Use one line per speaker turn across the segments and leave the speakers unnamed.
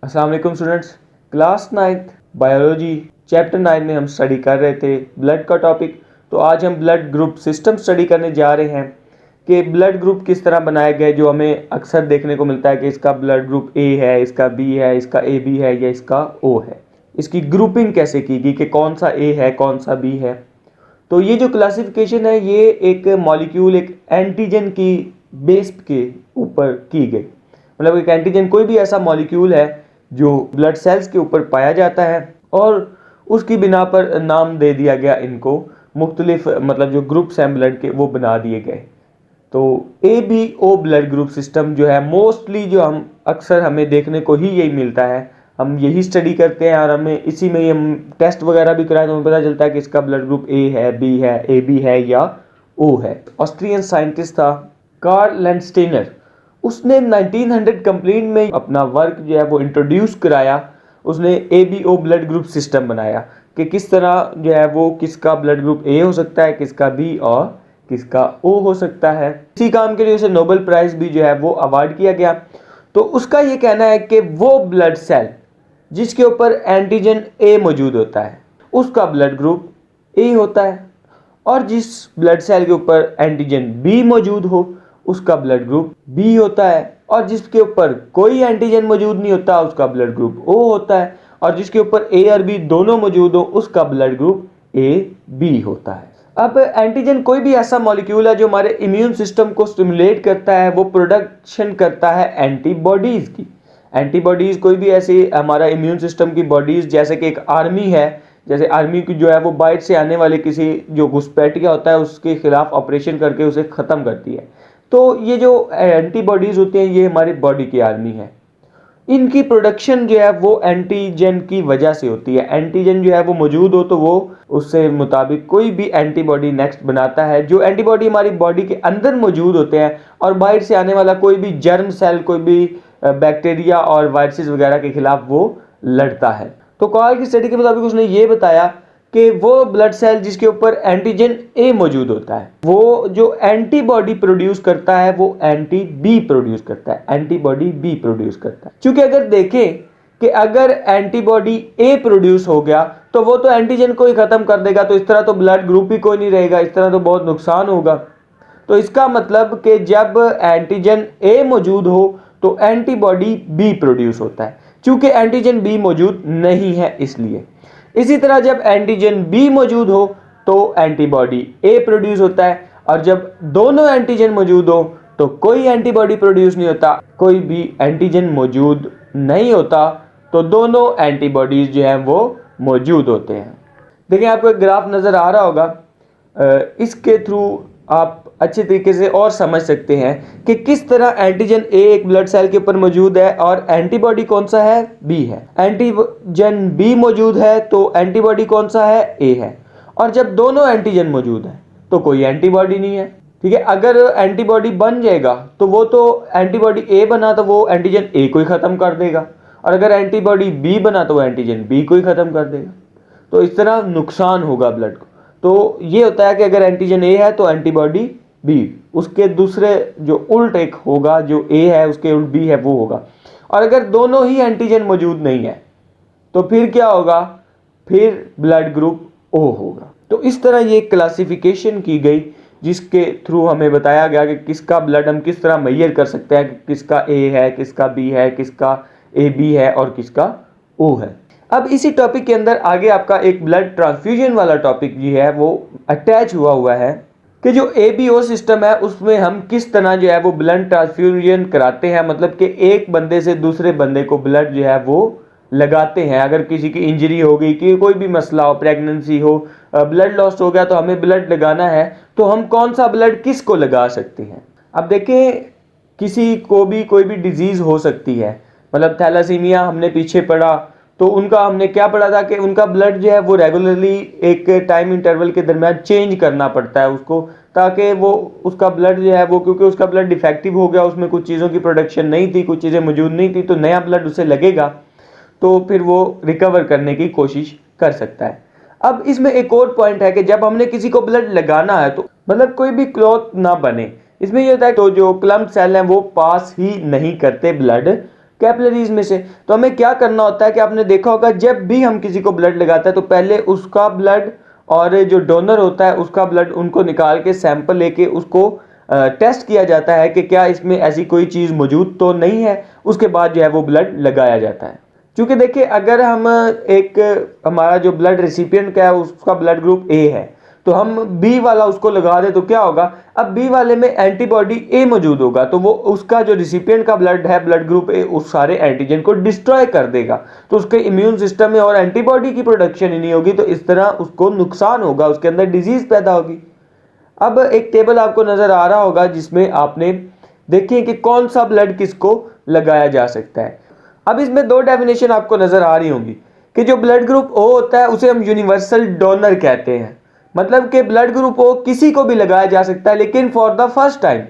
अस्सलाम वालेकुम students. Class 9th biology chapter 9 में हम स्टडी कर रहे थे ब्लड का टॉपिक। तो आज हम ब्लड ग्रुप सिस्टम स्टडी करने जा रहे हैं कि ब्लड ग्रुप किस तरह बनाए गए, जो हमें अक्सर देखने को मिलता है कि इसका ब्लड ग्रुप ए है, इसका बी है, इसका ए बी है या इसका ओ है। इसकी ग्रुपिंग कैसे की गई कि कौन सा ए है कौन सा बी है। तो ये जो क्लासिफिकेशन है ये एक मॉलिक्यूल एक एंटीजन की बेस के ऊपर की गई। मतलब एक एंटीजन कोई भी ऐसा मॉलिक्यूल है जो ब्लड सेल्स के ऊपर पाया जाता है और उसकी बिना पर नाम दे दिया गया इनको मुख्तलिफ, मतलब जो ग्रुप्स हैं ब्लड के वो बना दिए गए। तो A B O blood group system जो है मोस्टली जो हम अक्सर हमें देखने को ही यही मिलता है, हम यही स्टडी करते हैं और हमें इसी में ही हम टेस्ट वगैरह भी कराएं तो हमें पता चलता है कि इसका ब्लड ग्रुप ए है, बी है, ए बी है या ओ है। ऑस्ट्रियन साइंटिस्ट था कार्ल लैंडस्टेनर, उसने 1900 कंप्लीट में अपना वर्क जो है वो इंट्रोड्यूस कराया। उसने A B O blood group system बनाया कि किस तरह जो है वो किसका ब्लड ग्रुप ए हो सकता है, किसका बी और किसका ओ हो सकता है। इसी काम के लिए उसे नोबेल प्राइज भी जो है वो अवार्ड किया गया। तो उसका ये कहना है कि वो ब्लड सेल जिसके ऊपर एंटीजन ए मौजूद होता है उसका ब्लड ग्रुप ए होता है, और जिस ब्लड सेल के ऊपर एंटीजन बी मौजूद हो उसका ब्लड ग्रुप बी होता है, और जिसके ऊपर कोई एंटीजन मौजूद नहीं होता उसका ब्लड ग्रुप ओ होता है, और जिसके ऊपर ए और बी दोनों मौजूद हो उसका ब्लड ग्रुप ए बी होता है। अब एंटीजन कोई भी ऐसा मॉलिक्यूल है जो हमारे इम्यून सिस्टम को स्टिमुलेट करता है, वो प्रोडक्शन करता है एंटीबॉडीज की। एंटीबॉडीज कोई भी ऐसी हमारा इम्यून सिस्टम की बॉडीज, जैसे कि एक आर्मी है, जैसे आर्मी की जो है वो बाहर से आने वाले किसी जो घुसपैठिया होता है उसके खिलाफ ऑपरेशन करके उसे ख़त्म करती है। तो ये जो एंटीबॉडीज़ होती हैं ये हमारी बॉडी की आर्मी है। इनकी प्रोडक्शन जो है वो एंटीजन की वजह से होती है। एंटीजन जो है वो मौजूद हो तो वो उससे मुताबिक कोई भी एंटीबॉडी नेक्स्ट बनाता है। जो एंटीबॉडी हमारी बॉडी के अंदर मौजूद होते हैं और बाहर से आने वाला कोई भी जर्म सेल, कोई भी बैक्टीरिया और वायरसेस वगैरह के खिलाफ वो लड़ता है। तो कार्ल की स्टडी के मुताबिक उसने ये बताया कि वो ब्लड सेल जिसके ऊपर एंटीजन ए मौजूद होता है वो जो एंटीबॉडी प्रोड्यूस करता है वो एंटी बी प्रोड्यूस करता है, एंटीबॉडी बी प्रोड्यूस करता है। क्योंकि अगर देखें कि अगर एंटीबॉडी ए प्रोड्यूस हो गया तो वो तो एंटीजन को ही खत्म कर देगा, तो इस तरह तो ब्लड ग्रुप ही कोई नहीं रहेगा, इस तरह तो बहुत नुकसान होगा। तो इसका मतलब कि जब एंटीजन ए मौजूद हो तो एंटीबॉडी बी प्रोड्यूस होता है, क्योंकि एंटीजन बी मौजूद नहीं है इसलिए। इसी तरह जब एंटीजन बी मौजूद हो तो एंटीबॉडी ए प्रोड्यूस होता है, और जब दोनों एंटीजन मौजूद हो तो कोई एंटीबॉडी प्रोड्यूस नहीं होता, कोई भी एंटीजन मौजूद नहीं होता, तो दोनों एंटीबॉडीज जो हैं वो मौजूद होते हैं। देखिए आपको एक ग्राफ नज़र आ रहा होगा, इसके थ्रू आप अच्छे तरीके से और समझ सकते हैं कि किस तरह एंटीजन ए एक ब्लड सेल के ऊपर मौजूद है और एंटीबॉडी कौन सा है, बी है। एंटीजन बी मौजूद है तो एंटीबॉडी कौन सा है, ए है। और जब दोनों एंटीजन मौजूद है तो कोई एंटीबॉडी नहीं है। ठीक है, अगर एंटीबॉडी बन जाएगा तो वो तो एंटीबॉडी ए बना तो वो एंटीजन ए को ही खत्म कर देगा, और अगर एंटीबॉडी बी बना तो वो एंटीजन बी को ही खत्म कर देगा। तो इस तरह नुकसान होगा ब्लड को। तो ये होता है कि अगर एंटीजन ए है तो एंटीबॉडी बी, उसके दूसरे जो उल्ट एक होगा, जो ए है उसके उल्ट बी है वो होगा। और अगर दोनों ही एंटीजन मौजूद नहीं है तो फिर क्या होगा, फिर ब्लड ग्रुप ओ होगा। तो इस तरह ये क्लासिफिकेशन की गई जिसके थ्रू हमें बताया गया कि किसका ब्लड हम किस तरह मेजर कर सकते हैं कि किसका ए है, किसका बी है, किसका ए बी है और किसका ओ है। अब इसी टॉपिक के अंदर आगे आपका एक ब्लड ट्रांसफ्यूजन वाला टॉपिक जो है वो अटैच हुआ है कि जो एबीओ सिस्टम है उसमें हम किस तरह जो है वो ब्लड ट्रांसफ्यूजन कराते हैं। मतलब कि एक बंदे से दूसरे बंदे को ब्लड जो है वो लगाते हैं। अगर किसी की इंजरी हो गई, कि कोई भी मसला हो, प्रेगनेंसी हो, ब्लड लॉस हो गया तो हमें ब्लड लगाना है, तो हम कौन सा ब्लड किस को लगा सकते हैं। अब देखें किसी को भी कोई भी डिजीज़ हो सकती है, मतलब थैलासीमिया हमने पीछे पढ़ा तो उनका हमने क्या पढ़ा था कि उनका ब्लड जो है वो रेगुलरली एक टाइम इंटरवल के दरमियान चेंज करना पड़ता है उसको, ताकि वो उसका ब्लड जो है वो, क्योंकि उसका ब्लड डिफेक्टिव हो गया, उसमें कुछ चीज़ों की प्रोडक्शन नहीं थी, कुछ चीज़ें मौजूद नहीं थी, तो नया ब्लड उसे लगेगा तो फिर वो रिकवर करने की कोशिश कर सकता है। अब इसमें एक और पॉइंट है कि जब हमने किसी को ब्लड लगाना है तो मतलब कोई भी क्लॉट ना बने। इसमें यह होता है तो जो क्लम्प सेल हैं वो पास ही नहीं करते ब्लड कैपिलरीज में से। तो हमें क्या करना होता है कि आपने देखा होगा जब भी हम किसी को ब्लड लगाते हैं तो पहले उसका ब्लड और जो डोनर होता है उसका ब्लड उनको निकाल के सैंपल लेके उसको टेस्ट किया जाता है कि क्या इसमें ऐसी कोई चीज़ मौजूद तो नहीं है, उसके बाद जो है वो ब्लड लगाया जाता है। क्योंकि देखिए अगर हम हमारा जो ब्लड रिसिपिएंट का है उसका ब्लड ग्रुप ए है तो हम बी वाला उसको लगा दे तो क्या होगा, अब बी वाले में एंटीबॉडी ए मौजूद होगा तो वो उसका जो रिसिपिएंट का ब्लड है ब्लड ग्रुप ए उस सारे एंटीजन को डिस्ट्रॉय कर देगा, तो उसके इम्यून सिस्टम में और एंटीबॉडी की प्रोडक्शन ही नहीं होगी, तो इस तरह उसको नुकसान होगा, उसके अंदर डिजीज पैदा होगी। अब एक टेबल आपको नजर आ रहा होगा जिसमें आपने देखिए कि कौन सा ब्लड किसको लगाया जा सकता है। अब इसमें दो डेफिनेशन आपको नजर आ रही होंगी कि जो ब्लड ग्रुप ओ होता है उसे हम यूनिवर्सल डोनर कहते हैं, मतलब कि ब्लड ग्रुप ओ किसी को भी लगाया जा सकता है, लेकिन फॉर द फर्स्ट टाइम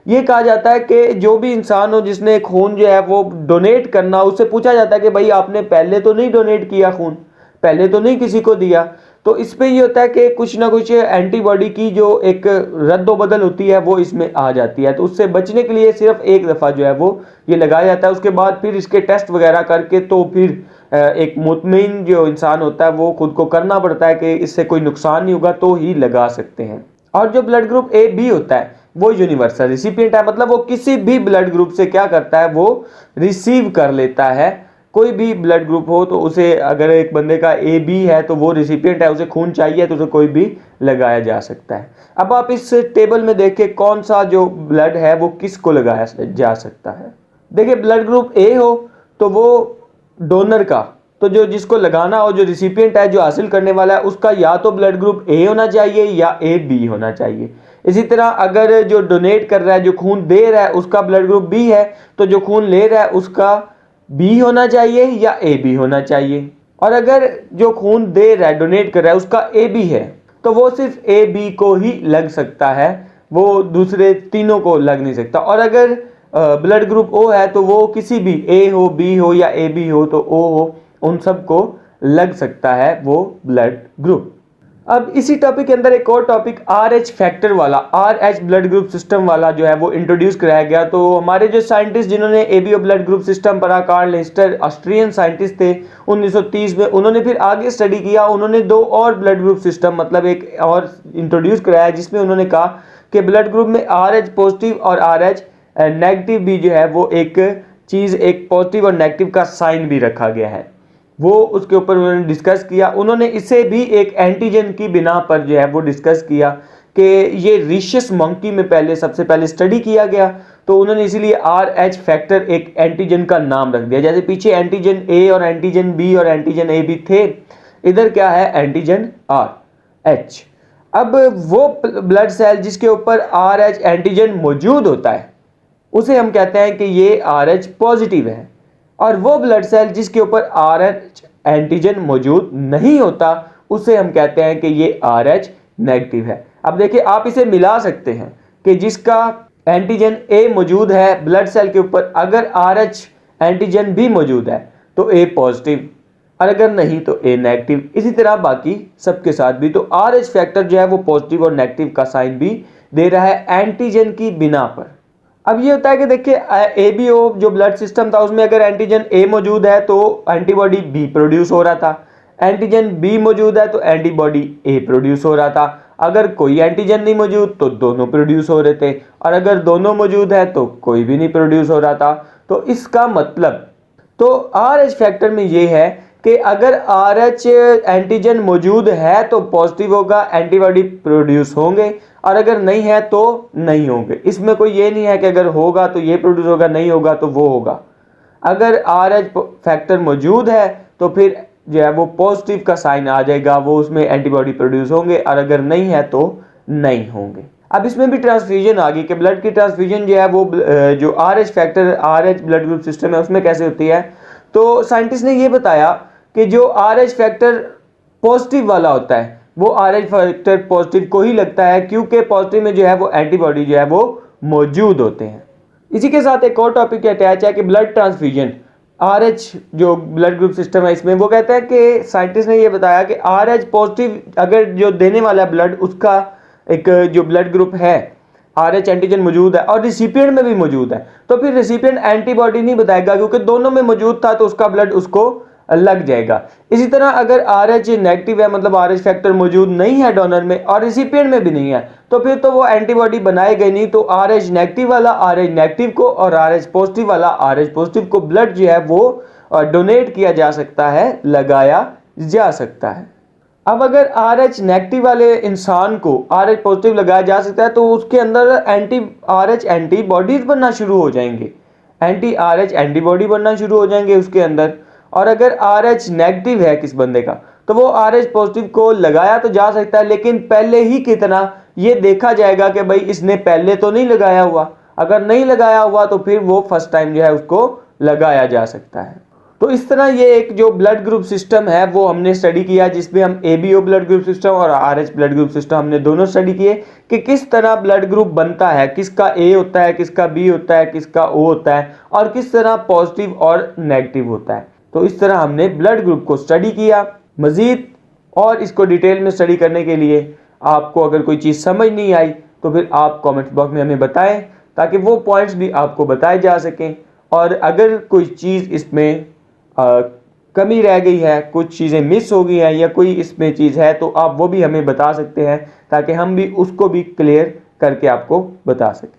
ये कहा जाता है कि जो भी इंसान हो जिसने खून जो है वो डोनेट करना, उससे पूछा जाता है कि भाई आपने पहले तो नहीं डोनेट किया खून, पहले तो नहीं किसी को दिया, तो इस पे ये होता है कि कुछ ना कुछ एंटीबॉडी की जो एक रद्दोबदल होती है वो इसमें आ जाती है, तो उससे बचने के लिए सिर्फ एक दफ़ा जो है वो ये लगाया जाता है। उसके बाद फिर इसके टेस्ट वगैरह करके तो फिर एक मुतमिन जो इंसान होता है वो खुद को करना पड़ता है कि इससे कोई नुकसान नहीं होगा तो ही लगा सकते हैं। और जो ब्लड ग्रुप ए बी होता है वो यूनिवर्सल रिसिपिएंट है, मतलब वो किसी भी ब्लड ग्रुप से क्या करता है वो रिसीव कर लेता है, कोई भी ब्लड ग्रुप हो तो उसे, अगर एक बंदे का ए बी है तो वो रिसिपिएंट है, उसे खून चाहिए तो उसे कोई भी लगाया जा सकता है। अब आप इस टेबल में देखिए कौन सा जो ब्लड है वो किसको लगाया जा सकता है। देखिए ब्लड ग्रुप ए हो तो वो डोनर का, तो जो जिसको लगाना हो, जो रिसिपिएंट है जो हासिल करने वाला है उसका या तो ब्लड ग्रुप ए होना चाहिए या ए बी होना चाहिए। इसी तरह अगर जो डोनेट कर रहा है, जो खून दे रहा है उसका ब्लड ग्रुप बी है तो जो खून ले रहा है उसका बी होना चाहिए या ए बी होना चाहिए। और अगर जो खून दे रहा है डोनेट कर रहा है उसका ए बी है तो वो सिर्फ ए बी को ही लग सकता है, वो दूसरे तीनों को लग नहीं सकता। और अगर ब्लड ग्रुप ओ है तो वो किसी भी ए हो बी हो या ए बी हो तो ओ हो, उन सबको लग सकता है वो ब्लड ग्रुप। अब इसी टॉपिक के अंदर एक और टॉपिक RH फैक्टर वाला, RH ब्लड ग्रुप सिस्टम वाला जो है वो इंट्रोड्यूस कराया गया। तो हमारे जो साइंटिस्ट जिन्होंने ABO ब्लड ग्रुप सिस्टम पढ़ा, कार्ल लिस्टर ऑस्ट्रियन साइंटिस्ट थे 1930 में, उन्होंने फिर आगे स्टडी किया, उन्होंने दो और ब्लड ग्रुप सिस्टम मतलब एक और इंट्रोड्यूस कराया जिसमें उन्होंने कहा कि ब्लड ग्रुप में RH पॉजिटिव और RH नेगेटिव भी जो है वो एक चीज़, एक पॉजिटिव और नेगेटिव का साइन भी रखा गया है, वो उसके ऊपर उन्होंने डिस्कस किया। उन्होंने इसे भी एक एंटीजन की बिना पर जो है वो डिस्कस किया कि ये रिशियस मंकी में पहले सबसे पहले स्टडी किया गया, तो उन्होंने इसीलिए RH फैक्टर एक एंटीजन का नाम रख दिया। जैसे पीछे एंटीजन ए और एंटीजन बी और एंटीजन ए बी थे, इधर क्या है एंटीजन RH। अब वो ब्लड सेल जिसके ऊपर RH एंटीजन मौजूद होता है उसे हम कहते हैं कि ये RH पॉजिटिव है, और वो ब्लड सेल जिसके ऊपर RH एंटीजन मौजूद नहीं होता उसे हम कहते हैं कि ये RH नेगेटिव है। अब देखिए आप इसे मिला सकते हैं कि जिसका एंटीजन A मौजूद है ब्लड सेल के ऊपर, अगर RH एंटीजन भी मौजूद है तो A पॉजिटिव, और अगर नहीं तो A नेगेटिव। इसी तरह बाकी सबके साथ भी, तो RH फैक्टर जो है वो पॉजिटिव और नेगेटिव का साइन भी दे रहा है एंटीजन की बिना पर। अब ये होता है कि देखिए ABO जो ब्लड सिस्टम था उसमें अगर एंटीजन A मौजूद है तो एंटीबॉडी B प्रोड्यूस हो रहा था, एंटीजन B मौजूद है तो एंटीबॉडी A प्रोड्यूस हो रहा था, अगर कोई एंटीजन नहीं मौजूद तो दोनों प्रोड्यूस हो रहे थे, और अगर दोनों मौजूद है तो कोई भी नहीं प्रोड्यूस हो रहा था। तो इसका मतलब तो RH फैक्टर में ये है कि अगर RH एंटीजन मौजूद है तो पॉजिटिव होगा, एंटीबॉडी प्रोड्यूस होंगे, और अगर नहीं है तो नहीं होंगे। इसमें कोई ये नहीं है कि अगर होगा तो ये प्रोड्यूस होगा, नहीं होगा तो वो होगा। अगर RH फैक्टर मौजूद है तो फिर जो है वो पॉजिटिव का साइन आ जाएगा, वो उसमें एंटीबॉडी प्रोड्यूस होंगे, और अगर नहीं है तो नहीं होंगे। अब इसमें भी ट्रांसफ्यूजन आ गई कि ब्लड की ट्रांसफ्यूजन जो है वो जो RH factor RH blood group system है उसमें कैसे होती है। तो साइंटिस्ट ने ये बताया कि जो RH फैक्टर पॉजिटिव वाला होता है वो RH फैक्टर पॉजिटिव को ही लगता है, क्योंकि पॉजिटिव में जो है वो एंटीबॉडी जो है वो मौजूद होते हैं। इसी के साथ एक और टॉपिक अटैच है कि ब्लड ट्रांसफ्यूजन, RH जो ब्लड ग्रुप सिस्टम है इसमें, वो कहता है कि साइंटिस्ट ने ये बताया कि RH पॉजिटिव अगर जो देने वाला ब्लड उसका एक जो ब्लड ग्रुप है RH एंटीजन मौजूद है और रिसिपिएंट में भी मौजूद है, तो फिर रिसिपिएंट एंटीबॉडी नहीं बताएगा, क्योंकि दोनों में मौजूद था तो उसका ब्लड उसको लग जाएगा। इसी तरह अगर RH नेगेटिव है, मतलब RH फैक्टर मौजूद नहीं है डोनर में और रिसिपिएंट में भी नहीं है, तो फिर तो वो एंटीबॉडी बनाएगा नहीं। तो RH नेगेटिव वाला RH नेगेटिव को और RH पॉजिटिव वाला RH पॉजिटिव को ब्लड जो है वो डोनेट किया जा सकता है, लगाया जा सकता है। अब अगर RH नेगेटिव वाले इंसान को RH पॉजिटिव लगाया जा सकता है, तो उसके अंदर RH एंटीबॉडीज बनना शुरू हो जाएंगे, RH एंटीबॉडी बनना शुरू हो जाएंगे उसके अंदर। और अगर RH नेगेटिव है किस बंदे का, तो वो RH पॉजिटिव को लगाया तो जा सकता है, लेकिन पहले ही कितना ये देखा जाएगा कि भाई इसने पहले तो नहीं लगाया हुआ। अगर नहीं लगाया हुआ तो फिर वो फर्स्ट टाइम जो है उसको लगाया जा सकता है। तो इस तरह ये एक जो ब्लड ग्रुप सिस्टम है वो हमने स्टडी किया, जिसमें हम ABO ब्लड ग्रुप सिस्टम और RH ब्लड ग्रुप सिस्टम हमने दोनों स्टडी किए कि किस तरह ब्लड ग्रुप बनता है, किसका A होता है, किसका B होता है, किसका O होता है और किस तरह पॉजिटिव और नेगेटिव होता है। तो इस तरह हमने ब्लड ग्रुप को स्टडी किया। मजीद और इसको डिटेल में स्टडी करने के लिए आपको अगर कोई चीज़ समझ नहीं आई तो फिर आप कमेंट बॉक्स में हमें बताएं, ताकि वो पॉइंट्स भी आपको बताए जा सकें। और अगर कोई चीज़ इसमें कमी रह गई है, कुछ चीज़ें मिस हो गई हैं या कोई इसमें चीज़ है, तो आप वो भी हमें बता सकते हैं, ताकि हम भी उसको भी क्लियर करके आपको बता सकें।